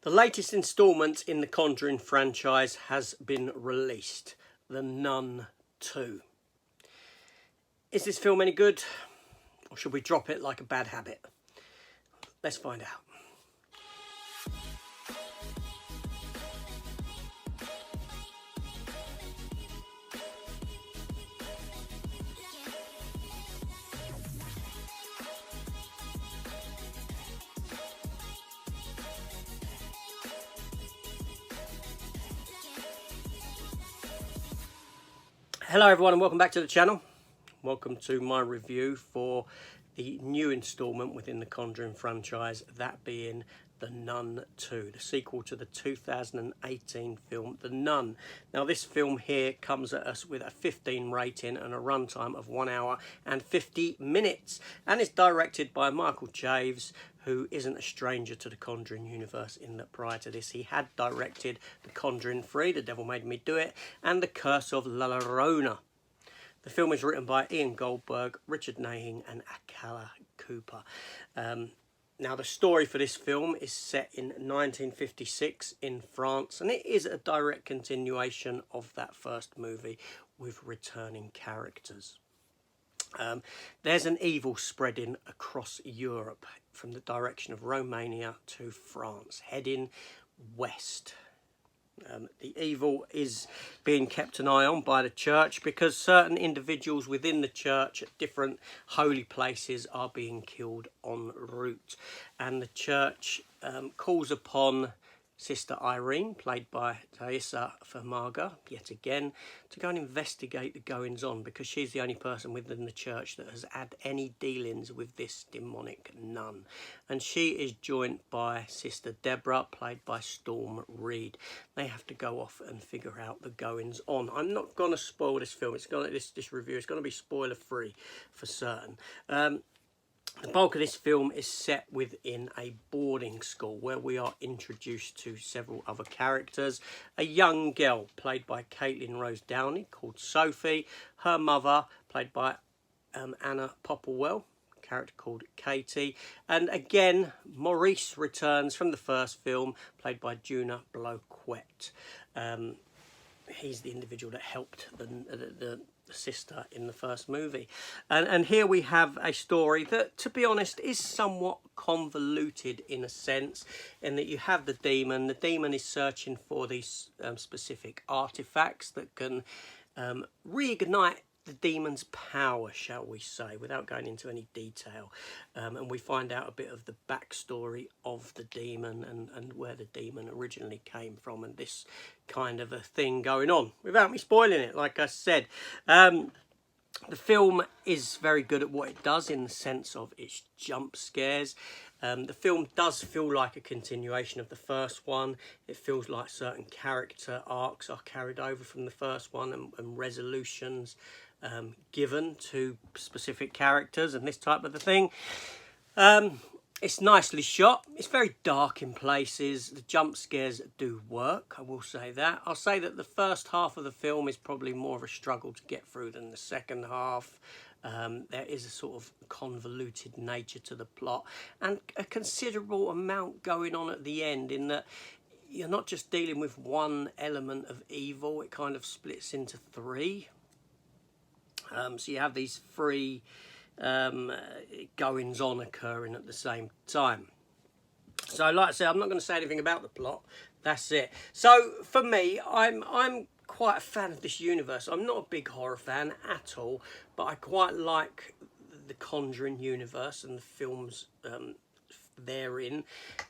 The latest instalment in the Conjuring franchise has been released, The Nun 2. Is this film any good, or should we drop it like a bad habit? Let's find out. Hello everyone and welcome back to the channel. Welcome to my review for the new instalment within the Conjuring franchise, that being The Nun 2, the sequel to the 2018 film The Nun. Now this film here comes at us with a 15 rating and a runtime of 1 hour and 50 minutes, and it's directed by Michael Chaves, who isn't a stranger to the Conjuring universe in that prior to this he had directed The Conjuring 3, The Devil Made Me Do It, and The Curse of La Llorona. The film is written by Ian Goldberg, Richard Nahing and Akala Cooper. Now the story for this film is set in 1956 in France, and it is a direct continuation of that first movie with returning characters. There's an evil spreading across Europe from the direction of Romania to France, heading west. The evil is being kept an eye on by the church because certain individuals within the church at different holy places are being killed en route, and the church calls upon Sister Irene, played by Thaisa Farmaga, yet again, to go and investigate the goings-on, because she's the only person within the church that has had any dealings with this demonic nun. And she is joined by Sister Deborah, played by Storm Reed. They have to go off and figure out the goings-on. I'm not going to spoil this film. This review is going to be spoiler-free for certain. The bulk of this film is set within a boarding school where we are introduced to several other characters. A young girl played by Caitlin Rose Downey called Sophie. Her mother played by Anna Popplewell, a character called Katie. And again, Maurice returns from the first film, played by Juna Bloquet. He's the individual that helped the sister in the first movie, and here we have a story that, to be honest, is somewhat convoluted in a sense, in that you have the demon is searching for these specific artifacts that can reignite the demon's power, shall we say, without going into any detail, and we find out a bit of the backstory of the demon and where the demon originally came from, and this kind of a thing going on, without me spoiling it, like I said. The film is very good at what it does in the sense of its jump scares. The film does feel like a continuation of the first one. It feels like certain character arcs are carried over from the first one, and resolutions given to specific characters and this type of a thing. It's nicely shot. It's very dark in places. The jump scares do work, I will say that. I'll say that the first half of the film is probably more of a struggle to get through than the second half. There is a sort of convoluted nature to the plot, and a considerable amount going on at the end, in that you're not just dealing with one element of evil. It kind of splits into three. So you have these three goings on occurring at the same time. So like I said, I'm not going to say anything about the plot. That's it. So for me, I'm quite a fan of this universe. I'm not a big horror fan at all, but I quite like the Conjuring universe and the films therein.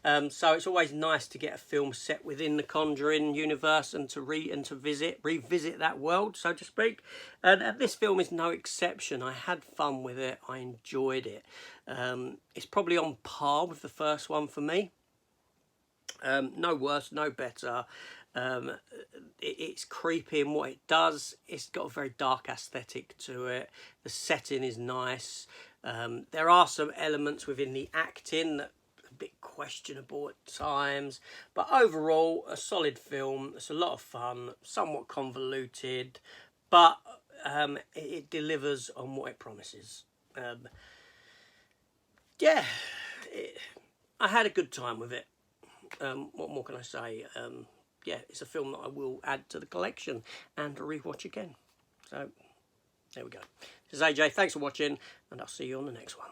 So it's always nice to get a film set within the Conjuring universe and to revisit that world, so to speak. And this film is no exception. I had fun with it. I enjoyed it. It's probably on par with the first one for me. No worse, no better. It's creepy in what it does. It's got a very dark aesthetic to it. The setting is nice. There are some elements within the acting that are a bit questionable at times, but overall a solid film. It's a lot of fun, somewhat convoluted, but it delivers on what it promises. Yeah, I had a good time with it. what more can I say? Yeah, it's a film that I will add to the collection and rewatch again. So there we go. This is AJ. Thanks for watching, and I'll see you on the next one.